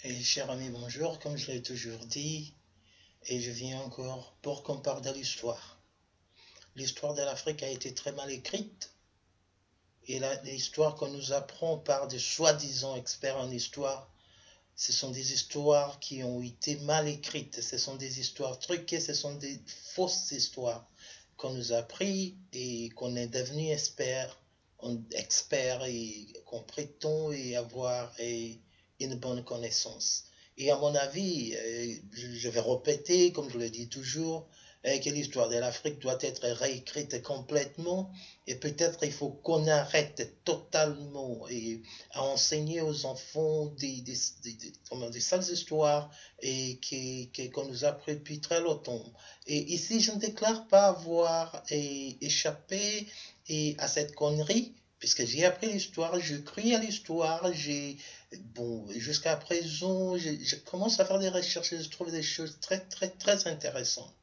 Et cher ami, bonjour, comme je l'ai toujours dit, et je viens encore pour qu'on parle de l'histoire. L'histoire de l'Afrique a été très mal écrite, et l'histoire qu'on nous apprend par des soi-disant experts en histoire, ce sont des histoires qui ont été mal écrites, ce sont des histoires truquées, ce sont des fausses histoires qu'on nous a appris et qu'on est devenu expert et qu'on prétend y avoir une bonne connaissance. Et à mon avis, je vais répéter, comme je le dis toujours, que l'histoire de l'Afrique doit être réécrite complètement et peut-être il faut qu'on arrête totalement et à enseigner aux enfants des sales histoires et qu'on nous a appris depuis très longtemps. Et ici, je ne déclare pas avoir échappé à cette connerie, puisque j'ai appris l'histoire, je crie à l'histoire, jusqu'à présent, je commence à faire des recherches et je trouve des choses très, très, très intéressantes.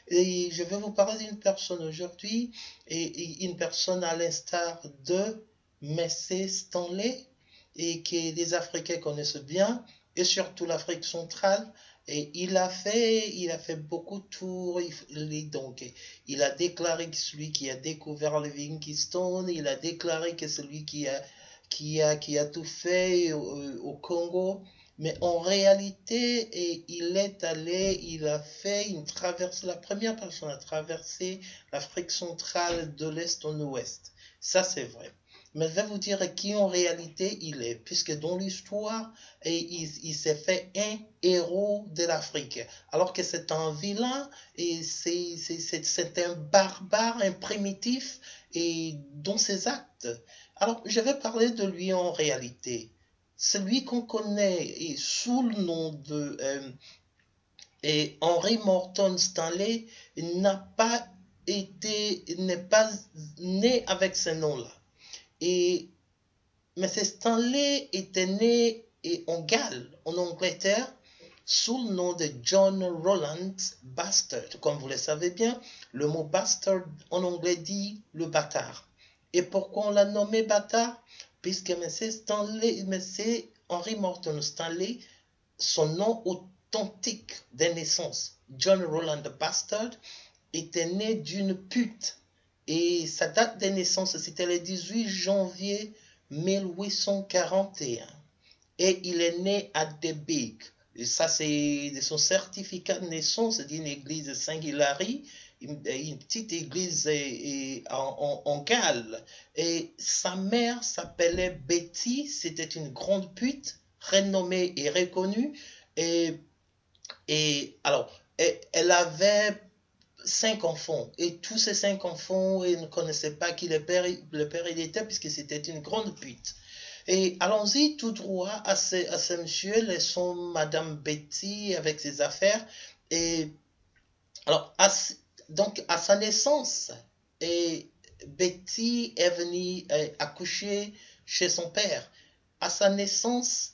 Et je vais vous parler d'une personne aujourd'hui, et une personne à l'instar de Messé Stanley, et que les Africains connaissent bien, et surtout l'Afrique centrale. Et il a fait beaucoup de tours. Il a déclaré que celui qui a découvert le Livingstone, il a déclaré que celui qui a tout fait au Congo. Mais en réalité, il a fait une traversée, la première personne à traverser l'Afrique centrale de l'Est en Ouest. Ça, c'est vrai. Mais je vais vous dire qui en réalité il est, puisque dans l'histoire, il s'est fait un héros de l'Afrique, alors que c'est un vilain, et c'est un barbare, un primitif, et dans ses actes. Alors, je vais parler de lui en réalité. Celui qu'on connaît et sous le nom de Henry Morton Stanley n'est pas né avec ce nom-là. Et M. Stanley était né en Galles, en Angleterre, sous le nom de John Roland Bastard. Comme vous le savez bien, le mot bastard en anglais dit le bâtard. Et pourquoi on l'a nommé bâtard? Puisque M. Henry Morton Stanley, son nom authentique de naissance, John Roland Bastard, était né d'une pute. Et sa date de naissance, c'était le 18 janvier 1841. Et il est né à Debig. Et ça, c'est son certificat de naissance d'une église Saint-Hilary, une petite église en Galles. Et sa mère s'appelait Betty, c'était une grande pute, renommée et reconnue. Alors, elle avait 5 enfants. Et tous ces 5 enfants, ils ne connaissaient pas qui le père il était, puisque c'était une grande pute. Et allons-y tout droit à ce monsieur, laissons Madame Betty avec ses affaires. Et alors, donc, à sa naissance, et Betty est venue accoucher chez son père. À sa naissance,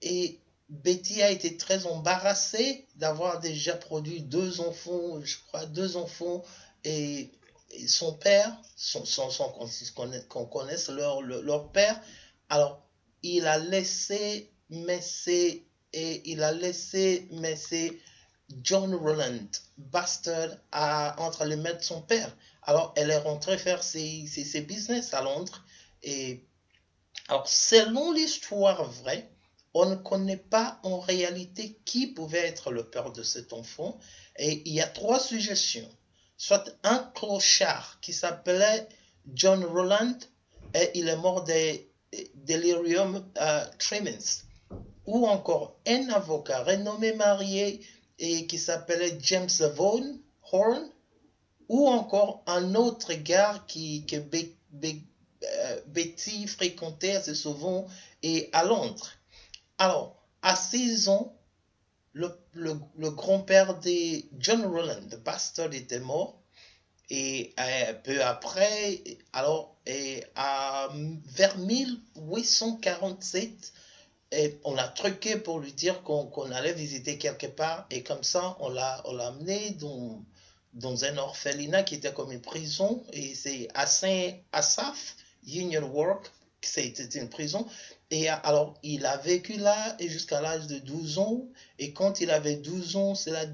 et Betty a été très embarrassée d'avoir déjà produit 2 enfants, je crois, 2 enfants, et son père, sans qu'on connaisse leur père. Alors, il a laissé il a laissé John Roland Bastard entre les mains de son père. Alors, elle est rentrée faire ses business à Londres. Et alors, selon l'histoire vraie, on ne connaît pas en réalité qui pouvait être le père de cet enfant. Et il y a 3 suggestions. Soit un clochard qui s'appelait John Roland, et il est mort de delirium tremens. Ou encore un avocat renommé marié et qui s'appelait James Vaughan Horn, ou encore un autre gars que Betty fréquentait assez souvent et à Londres. Alors, à 6 ans, le grand-père de John Roland, de Bastard, était mort. Et peu après, alors, vers 1847, on l'a truqué pour lui dire qu'on allait visiter quelque part. Et comme ça, on l'a amené dans un orphelinat qui était comme une prison. Et c'est à Saint-Asaph, Union Work, c'était une prison. Et alors, il a vécu là et jusqu'à l'âge de 12 ans. Et quand il avait 12 ans, c'est la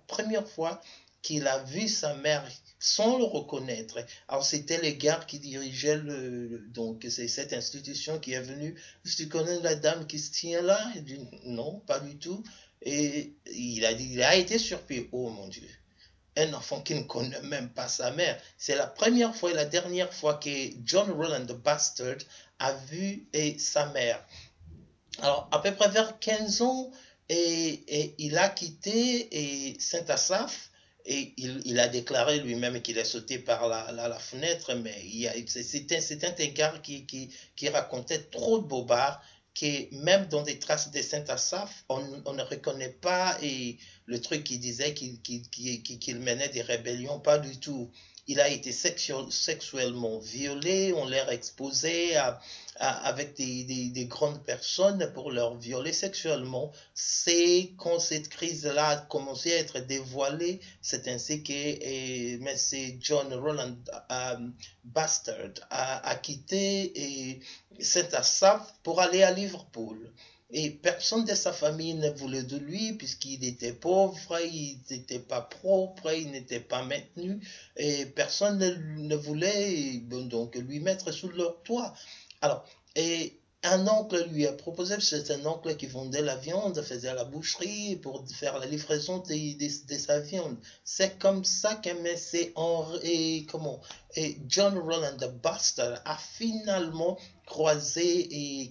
première fois qu'il a vu sa mère sans le reconnaître. Alors, c'était les gardes qui dirigeaient donc, c'est cette institution qui est venue. Tu connais la dame qui se tient là? Il dit, non, pas du tout. Et il a été surpris. Oh mon Dieu, un enfant qui ne connaît même pas sa mère. C'est la première fois et la dernière fois que John Roland the Bastard a vu sa mère. Alors, à peu près vers 15 ans, il a quitté Saint-Assaph et il a déclaré lui-même qu'il est sauté par la fenêtre, mais c'est un gars qui racontait trop de bobards, que même dans des traces de Saint-Assaph, on ne reconnaît pas le truc qui disait qu'il menait des rébellions, pas du tout. Il a été sexuellement violé, on l'a exposé avec des grandes personnes pour leur violer sexuellement. C'est quand cette crise-là a commencé à être dévoilée, c'est ainsi que M. John Roland Bastard a quitté Saint-Assaph pour aller à Liverpool. Et personne de sa famille ne voulait de lui puisqu'il était pauvre, il n'était pas propre, il n'était pas maintenu et personne ne voulait donc lui mettre sous leur toit. Alors, et un oncle lui a proposé, c'est un oncle qui vendait la viande, faisait la boucherie pour faire la livraison de sa viande. C'est comme ça que John Roland the Bastard a finalement croisé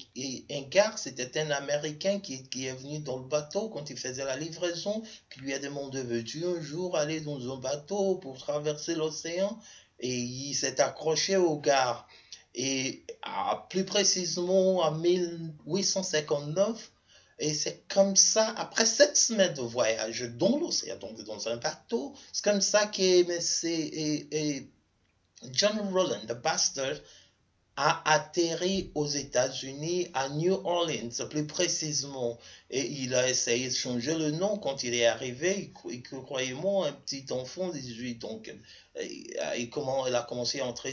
un gars, c'était un Américain qui est venu dans le bateau quand il faisait la livraison, qui lui a demandé, veux-tu un jour aller dans un bateau pour traverser l'océan? Et il s'est accroché au gars. Et plus précisément en 1859, et c'est comme ça, après 7 semaines de voyage dans l'océan, donc dans un bateau, c'est comme ça que John Roland, the Bastard, a atterri aux États-Unis, à New Orleans, plus précisément. Et il a essayé de changer le nom quand il est arrivé. Croyez-moi, un petit enfant, 18, donc, il a commencé à entrer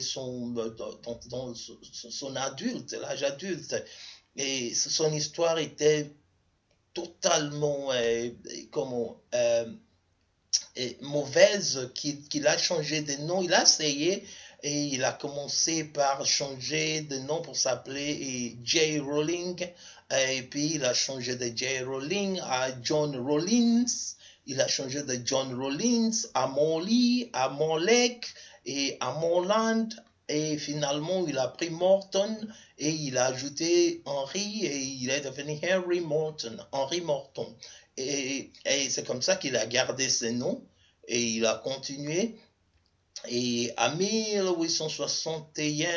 dans son adulte, l'âge adulte. Et son histoire était totalement, mauvaise, qu'il a changé de nom. Il a essayé et il a commencé par changer de nom pour s'appeler J. Rowling. Et puis il a changé de J. Rowling à John Rollins. Il a changé de John Rollins à Morley, à Morlec et à Morland. Et finalement, il a pris Morton et il a ajouté Henry et il est devenu Henry Morton, Henry Morton. Et c'est comme ça qu'il a gardé ses noms et il a continué. Et en 1861,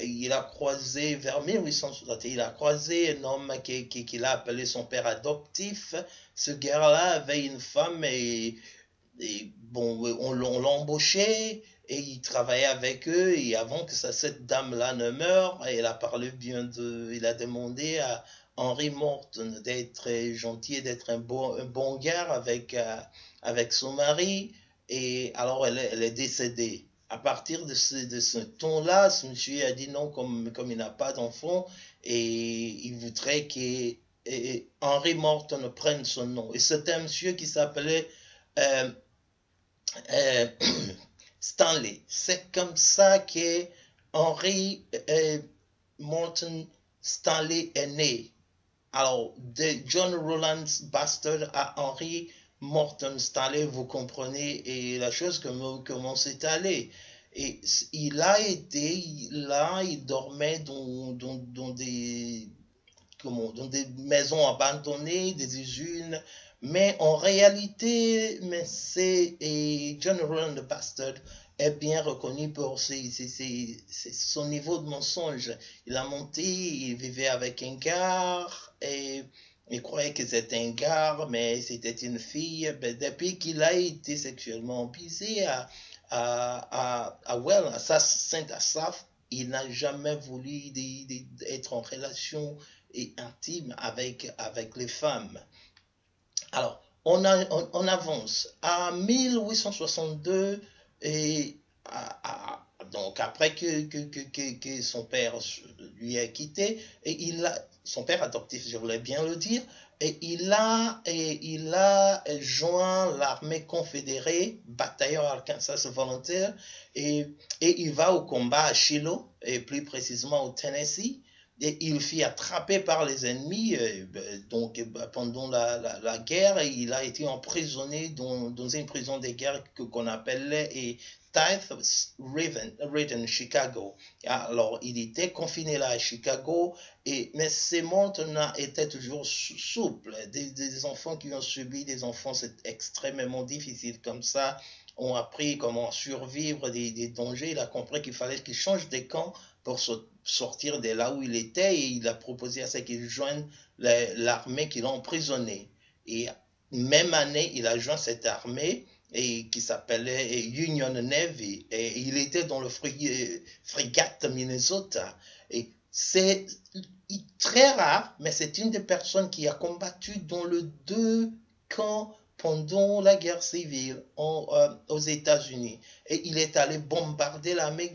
il a croisé, vers 1861, il a croisé un homme qu'il a appelé son père adoptif. Ce gars-là avait une femme et bon, on l'a embauché et il travaillait avec eux. Et avant que cette dame-là ne meure, il a parlé il a demandé à Henry Morton d'être gentil et d'être un bon gars avec son mari. Et alors elle est décédée. À partir de ce temps-là, ce monsieur a dit non, comme il n'a pas d'enfant, et il voudrait que Henry Morton prenne son nom. Et c'était un monsieur qui s'appelait euh, euh, Stanley. C'est comme ça que Henry Morton Stanley est né. Alors, de John Roland Bastard à Henry Morton Stanley, vous comprenez, et la chose comment c'est allé. Et il a été là, il dormait dans des maisons abandonnées, des usines, mais en réalité, John Roland Bastard est bien reconnu pour son niveau de mensonge. Il a menti, il vivait avec un gars et il croyait que c'était un gars, mais c'était une fille. Ben, depuis qu'il a été sexuellement abusé à Saint-Assaph, il n'a jamais voulu être en relation et intime avec les femmes. Alors, on avance. À 1862, et Donc, après que son père lui a quitté, son père adoptif, je voulais bien le dire, il a joint l'armée confédérée, bataillon Arkansas volontaire, et il va au combat à Shiloh, et plus précisément au Tennessee. Et il fut attrapé par les ennemis pendant la guerre, et il a été emprisonné dans une prison de guerre qu'on appelait Tithe Ridden Chicago. Alors, il était confiné là à Chicago, mais ses maintenant étaient toujours souples. Des enfants qui ont subi des enfants extrêmement difficiles comme ça ont appris comment survivre des dangers. Il a compris qu'il fallait qu'il change de camp pour sortir de là où il était, et il a proposé à ce qu'il joigne l'armée qui l'a emprisonné. Et même année, il a joint cette armée qui s'appelait Union Navy, et il était dans le frégate Minnesota. Et c'est très rare, mais c'est une des personnes qui a combattu dans les deux camps pendant la guerre civile aux États-Unis. Et il est allé bombarder l'armée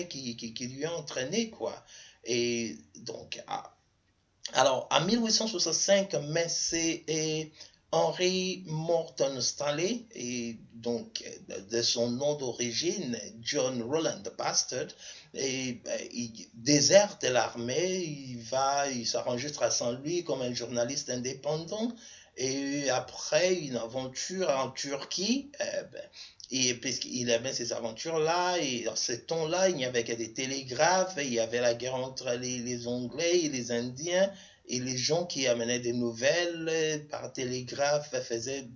qui lui a entraîné, quoi. Et donc, alors, en 1865, mais c'est Henry Morton Stanley, et donc de son nom d'origine, John Roland Bastard, et il déserte l'armée, il s'enregistre à Saint-Louis comme un journaliste indépendant, et après une aventure en Turquie, et puisqu'il aimait ces aventures-là, et dans ce temps-là, il n'y avait que des télégraphes, et il y avait la guerre entre les Anglais et les Indiens, et les gens qui amenaient des nouvelles par télégraphe faisaient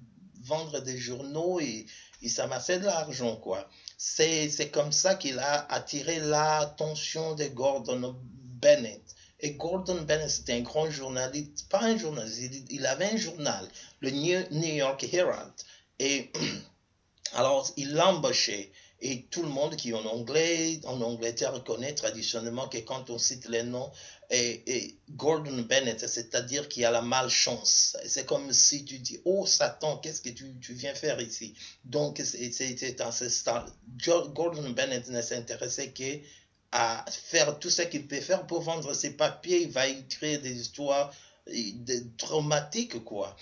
vendre des journaux, et ils s'amassaient de l'argent, quoi. C'est comme ça qu'il a attiré l'attention de Gordon Bennett. Et Gordon Bennett, c'était un grand journaliste, pas un journaliste, il avait un journal, le New York Herald. Et alors, il l'a embauché. Et tout le monde qui est en Angleterre connaît traditionnellement que quand on cite les noms, et Gordon Bennett, c'est-à-dire qu'il a la malchance. C'est comme si tu dis, oh Satan, qu'est-ce que tu viens faire ici? Donc, c'est ancestral. Gordon Bennett ne s'intéressait qu'à faire tout ce qu'il peut faire pour vendre ses papiers. Il va écrire des histoires traumatiques, quoi.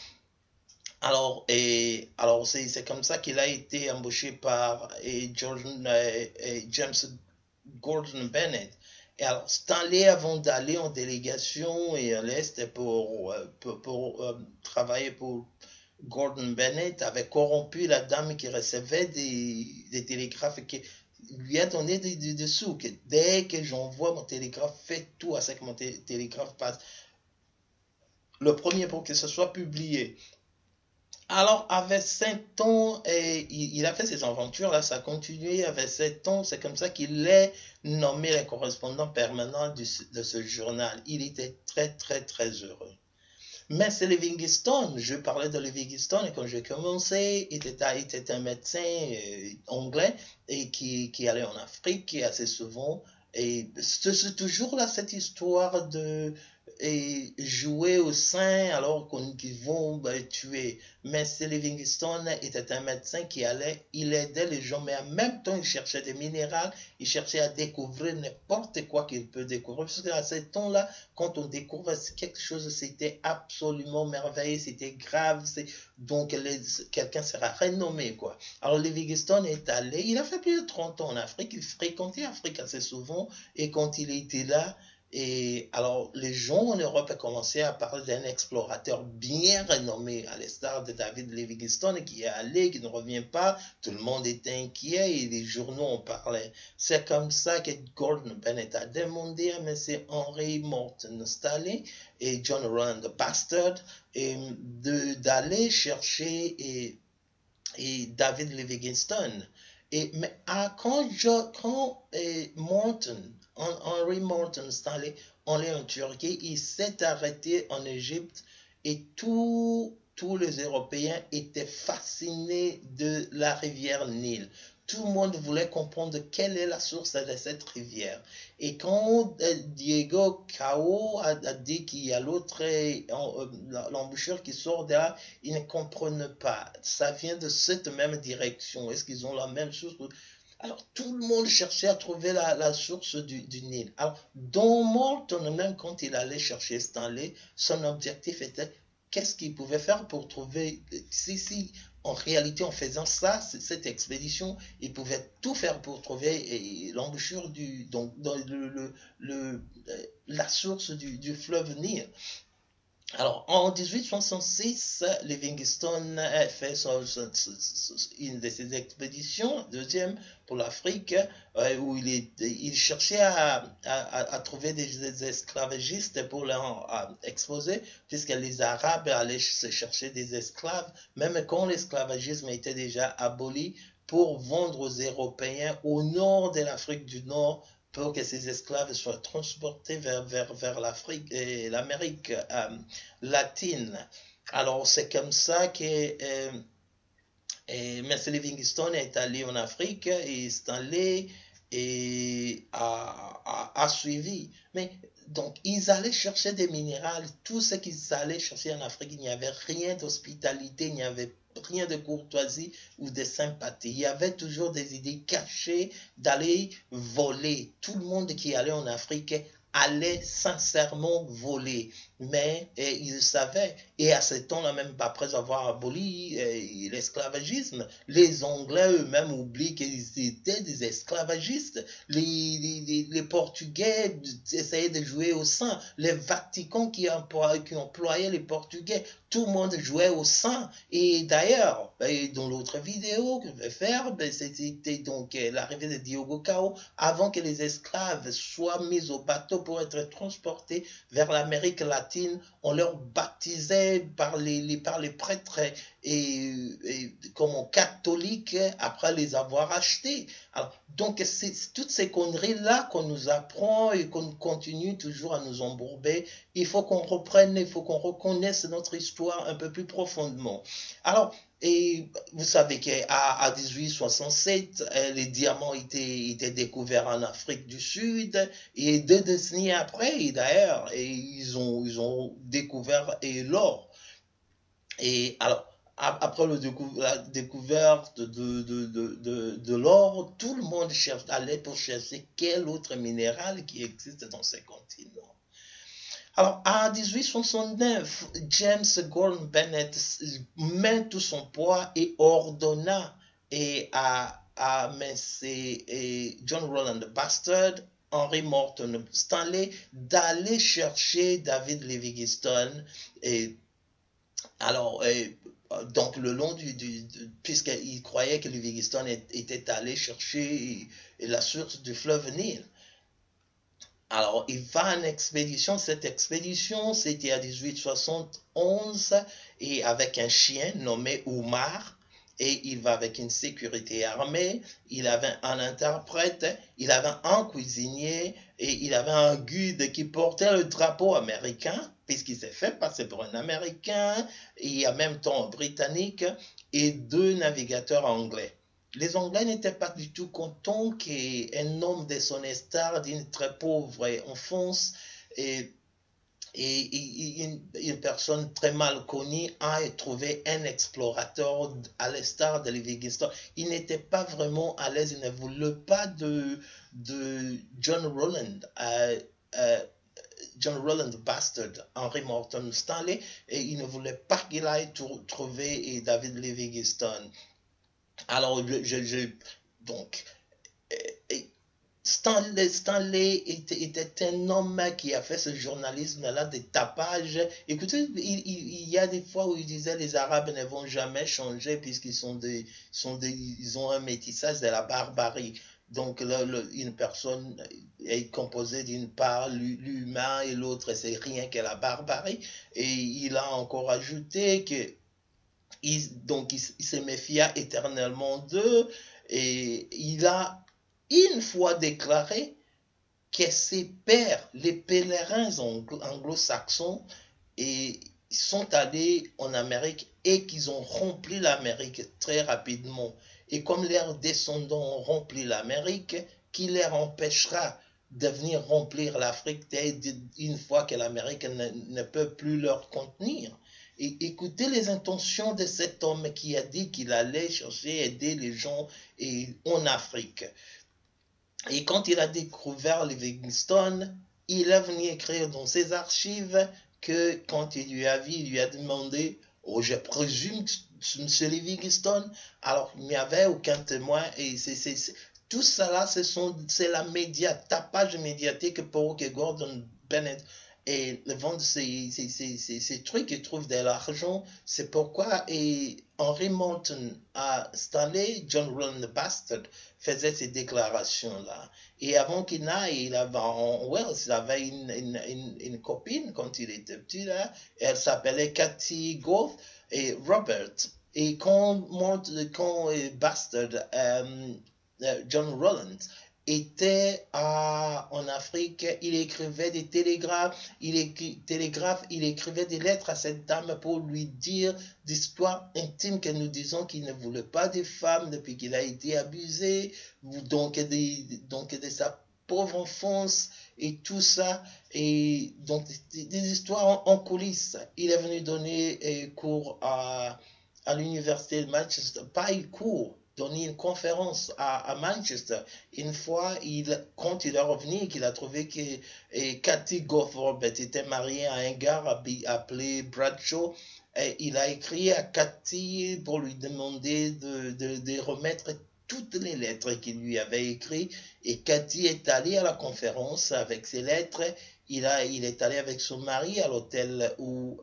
Alors, c'est comme ça qu'il a été embauché par James Gordon Bennett. Et alors, Stanley, avant d'aller en délégation et à l'Est pour travailler pour Gordon Bennett, avait corrompu la dame qui recevait des télégraphes et qui lui a donné des sous. Que dès que j'envoie mon télégraphe, fais tout à ce que mon télégraphe passe. Le premier pour que ce soit publié. Alors, avec 7 ans, il a fait ses aventures, là, ça a continué avec 7 ans, c'est comme ça qu'il est nommé le correspondant permanent de ce journal. Il était très, très, très heureux. Mais c'est Livingstone, je parlais de Livingstone, et quand j'ai commencé, il était un médecin anglais et qui allait en Afrique assez souvent. Et c'est toujours là cette histoire de jouer au sein alors qu'ils vont tuer. Mais Livingstone était un médecin il aidait les gens, mais en même temps il cherchait des minéraux, il cherchait à découvrir n'importe quoi qu'il peut découvrir. Parce qu'à ce temps-là, quand on découvre quelque chose, c'était absolument merveilleux, c'était grave, donc quelqu'un sera renommé, quoi. Alors Livingstone est allé, il a fait plus de 30 ans en Afrique, il fréquentait l'Afrique assez souvent, et quand il était là, et alors, les gens en Europe ont commencé à parler d'un explorateur bien renommé, à l'instar de David Livingstone, qui est allé, qui ne revient pas. Tout le monde était inquiet et les journaux en parlaient. C'est comme ça que Gordon Bennett a demandé à M. Henry Morton Stanley et John Roland Bastard d'aller chercher David Livingstone. Mais quand Henry Morton Stanley, on est en Turquie, il s'est arrêté en Égypte, et tous les Européens étaient fascinés de la rivière Nil. Tout le monde voulait comprendre quelle est la source de cette rivière. Et quand Diego Cao a dit qu'il y a l'embouchure qui sort de là, ils ne comprennent pas. Ça vient de cette même direction. Est-ce qu'ils ont la même source? Alors, tout le monde cherchait à trouver la source du Nil. Alors, Don Morton, même quand il allait chercher Stanley, son objectif était qu'est-ce qu'il pouvait faire pour trouver, si en réalité en faisant ça, cette expédition, il pouvait tout faire pour trouver l'embouchure donc, dans la source du fleuve Nil. Alors, en 1866, Livingstone a fait une de ses expéditions, deuxième pour l'Afrique, où il cherchait à trouver des esclavagistes pour les exposer, puisque les Arabes allaient se chercher des esclaves, même quand l'esclavagisme était déjà aboli, pour vendre aux Européens au nord de l'Afrique du Nord pour que ces esclaves soient transportés vers l'Afrique et l'Amérique latine. Alors c'est comme ça que Mercy Livingstone est allé en Afrique et Stanley a suivi. Mais donc, ils allaient chercher des minérales. Tout ce qu'ils allaient chercher en Afrique, il n'y avait rien d'hospitalité, il n'y avait rien de courtoisie ou de sympathie. Il y avait toujours des idées cachées d'aller voler. Tout le monde qui allait en Afrique allait sincèrement voler. Mais ils savaient, et à ce temps-là, même après avoir aboli l'esclavagisme, les Anglais eux-mêmes oublient qu'ils étaient des esclavagistes. Les Portugais essayaient de jouer au sang. Les Vatican qui employaient les Portugais, tout le monde jouait au sang. Et d'ailleurs, dans l'autre vidéo que je vais faire, c'était donc l'arrivée de Diogo Cao, avant que les esclaves soient mis au bateau pour être transportés vers l'Amérique latine. On leur baptisait par les prêtres comme catholiques après les avoir achetés. Alors, donc, c'est toutes ces conneries-là qu'on nous apprend et qu'on continue toujours à nous embourber. Il faut qu'on reprenne, il faut qu'on reconnaisse notre histoire un peu plus profondément. Alors, et vous savez qu'à 1867, les diamants étaient découverts en Afrique du Sud et 2 décennies après, d'ailleurs, ils ont découvert l'or. Et alors, après la découverte de l'or, tout le monde allait pour chercher quel autre minéral qui existe dans ces continents. Alors, en 1869, James Gordon Bennett met tout son poids et ordonna à John Roland Bastard, Henry Morton Stanley, d'aller chercher David Livingstone. Donc, le long puisqu'il croyait que Livingstone était allé chercher la source du fleuve Nil. Alors, il va en expédition. Cette expédition, c'était en 1871 et avec un chien nommé Oumar. Et il va avec une sécurité armée. Il avait un interprète, il avait un cuisinier et il avait un guide qui portait le drapeau américain, puisqu'il s'est fait passer pour un Américain et en même temps un Britannique, et 2 navigateurs anglais. Les Anglais n'étaient pas du tout contents qu'un homme de son estar, d'une très pauvre enfance, et une personne très mal connue a trouvé un explorateur à l'instar de Livingstone. Il n'était pas vraiment à l'aise, il ne voulait pas de John Roland. John Roland Bastard, Henry Morton Stanley, et il ne voulait pas qu'il aille trouver David Livingstone. Alors, donc, Stanley était un homme qui a fait ce journalisme-là de tapage. Écoutez, il y a des fois où il disait les Arabes ne vont jamais changer puisqu'ils ils ont un métissage de la barbarie. Donc, une personne est composée d'une part l'humain et l'autre, c'est rien que la barbarie. Et il a encore ajouté que il se méfia éternellement d'eux et il a une fois déclaré que ses pères, les pèlerins anglo-saxons, sont allés en Amérique et qu'ils ont rempli l'Amérique très rapidement. Et comme leurs descendants ont rempli l'Amérique, qui les empêchera de venir remplir l'Afrique une fois que l'Amérique ne peut plus leur contenir. Et écoutez les intentions de cet homme qui a dit qu'il allait chercher aider les gens en Afrique. Et quand il a découvert Livingstone, il est venu écrire dans ses archives que quand il lui a vu, il lui a demandé, oh, je présume que M. Livingstone, alors il n'y avait aucun témoin, et tout cela, c'est la tapage médiatique pour que Gordon Bennett et vendre ces trucs et trouve de l'argent. C'est pourquoi Henry Moulton à Stanley, John Roland Bastard faisait ces déclarations-là. Et avant qu'il n'aille, il avait en Wales, il avait une copine quand il était petit là. Elle s'appelait Cathy Goth et Robert. Et quand Bastard, John Roland, était en Afrique, il écrivait des télégraphes, il écrivait des lettres à cette dame pour lui dire d'histoires intimes que nous disons qu'il ne voulait pas des femmes depuis qu'il a été abusé, donc de sa pauvre enfance et tout ça, et donc des histoires en coulisses. Il est venu donner cours à l'université de Manchester, pas un cours, donné une conférence à Manchester. Une fois, quand il est revenu, qu'il a trouvé que Cathy Goth-Robert était mariée à un gars appelé Bradshaw, il a écrit à Cathy pour lui demander de remettre toutes les lettres qu'il lui avait écrites. Et Cathy est allée à la conférence avec ses lettres. Il est allé avec son mari à l'hôtel où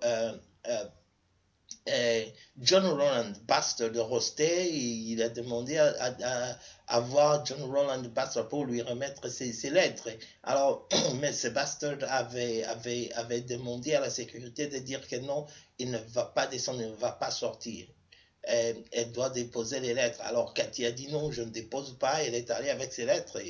John Roland Bastard restait, et il a demandé à voir John Roland Bastard pour lui remettre ses lettres. Alors, mais ce Bastard avait demandé à la sécurité de dire que non, il ne va pas descendre, il ne va pas sortir. Elle doit déposer les lettres. Alors Cathy a dit non, je ne dépose pas. Elle est allée avec ses lettres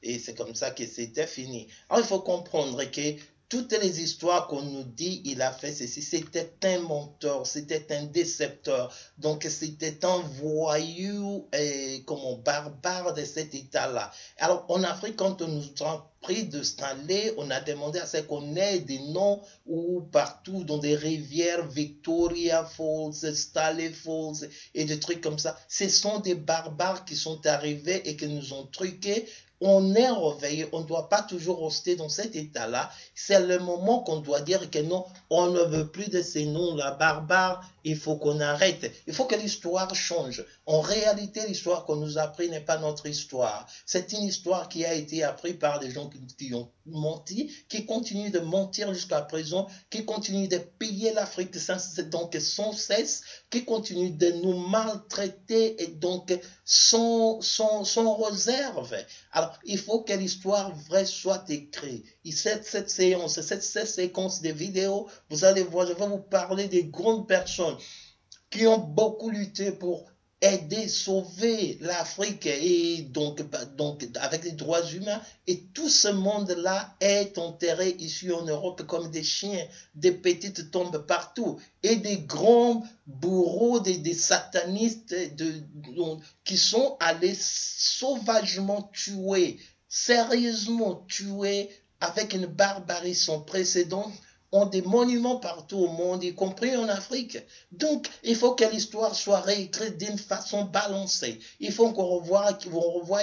et c'est comme ça que c'était fini. Alors il faut comprendre que toutes les histoires qu'on nous dit, il a fait ceci, c'était un menteur, c'était un décepteur, donc c'était un voyou comme barbare de cet état-là. Alors en Afrique, quand on nous a pris de Stanley, on a demandé à ce qu'on ait des noms ou partout dans des rivières, Victoria Falls, Stanley Falls et des trucs comme ça. Ce sont des barbares qui sont arrivés et qui nous ont truqués. On est réveillé, on ne doit pas toujours rester dans cet état-là. C'est le moment qu'on doit dire que non, on ne veut plus de ces noms-là barbares, il faut qu'on arrête. Il faut que l'histoire change. En réalité, l'histoire qu'on nous a appris n'est pas notre histoire. C'est une histoire qui a été apprise par des gens qui ont menti, qui continuent de mentir jusqu'à présent, qui continuent de piller l'Afrique donc sans cesse, qui continuent de nous maltraiter et donc sans réserve. Alors, il faut que l'histoire vraie soit écrite. Et cette séquence de vidéos, vous allez voir, je vais vous parler des grandes personnes qui ont beaucoup lutté pour aider, sauver l'Afrique et donc avec les droits humains. Et tout ce monde-là est enterré ici en Europe comme des chiens. Des petites tombes partout. Et des grands bourreaux, des satanistes qui sont allés sauvagement tuer, sérieusement tuer avec une barbarie sans précédent, ont des monuments partout au monde, y compris en Afrique. Donc, il faut que l'histoire soit réécrite d'une façon balancée. Il faut qu'on revoie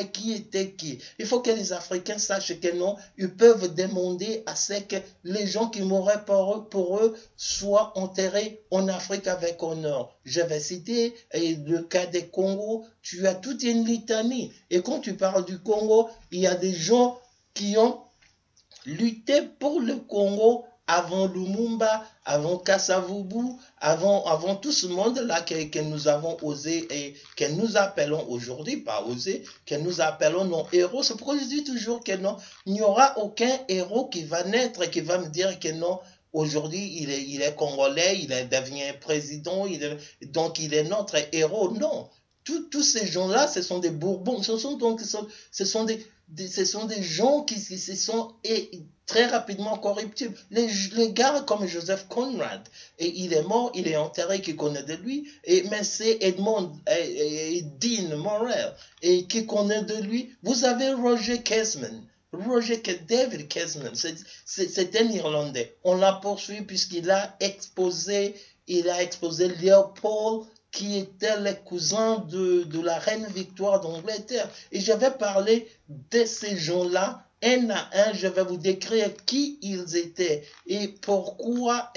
qui était qui. Il faut que les Africains sachent que non, ils peuvent demander à ce que les gens qui mourraient pour eux soient enterrés en Afrique avec honneur. Je vais citer le cas des Congo. Tu as toute une litanie. Et quand tu parles du Congo, il y a des gens qui ont lutté pour le Congo avant Lumumba, avant Kasavubu, avant tout ce monde-là que nous avons osé et que nous appelons aujourd'hui, pas osé, que nous appelons nos héros. C'est pourquoi je dis toujours que non, il n'y aura aucun héros qui va naître et qui va me dire que non, aujourd'hui il est congolais, il devient président, donc il est notre héros. Non, tous ces gens-là, ce sont des Bourbons, ce sont des gens qui se sont très rapidement corruptibles. Les gars comme Joseph Conrad, et il est mort, il est enterré, qui connaît de lui, mais c'est Edmond et Dean Morel, et qui connaît de lui. Vous avez Roger Kesman. David Kesman, c'est un Irlandais. On l'a poursuivi puisqu'il a exposé, Léopold, qui était le cousin de la reine Victoire d'Angleterre. Et je vais parler de ces gens-là un à un. Je vais vous décrire qui ils étaient et pourquoi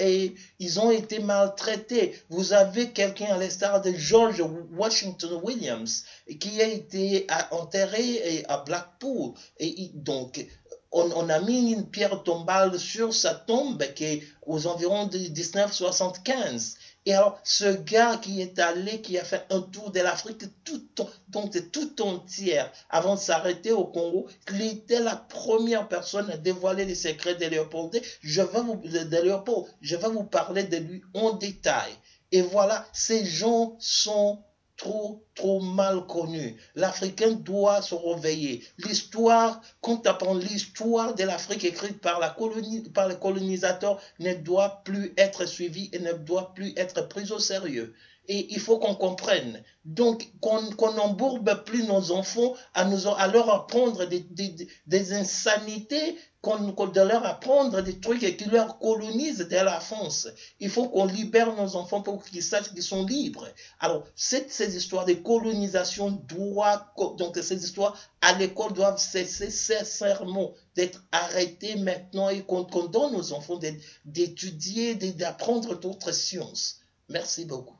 ils ont été maltraités. Vous avez quelqu'un à l'instar de George Washington Williams qui a été enterré à Blackpool. Et donc, on a mis une pierre tombale sur sa tombe qui est aux environs de 1975. Et alors, ce gars qui est allé, qui a fait un tour de l'Afrique tout entière avant de s'arrêter au Congo, il était la première personne à dévoiler les secrets de Léopold. Je vais vous parler de lui en détail. Et voilà, ces gens sont trop mal connus. L'Africain doit se réveiller. L'histoire, quand tu apprends l'histoire de l'Afrique écrite par les colonisateurs, ne doit plus être suivie et ne doit plus être prise au sérieux. Et il faut qu'on comprenne. Donc, qu'on n'embourbe plus nos enfants à leur apprendre des insanités, de leur apprendre des trucs qui leur colonisent de la France. Il faut qu'on libère nos enfants pour qu'ils sachent qu'ils sont libres. Alors, ces histoires de colonisation donc ces histoires à l'école doivent cesser sincèrement d'être arrêtées maintenant et qu'on donne aux enfants d'étudier, d'apprendre d'autres sciences. Merci beaucoup.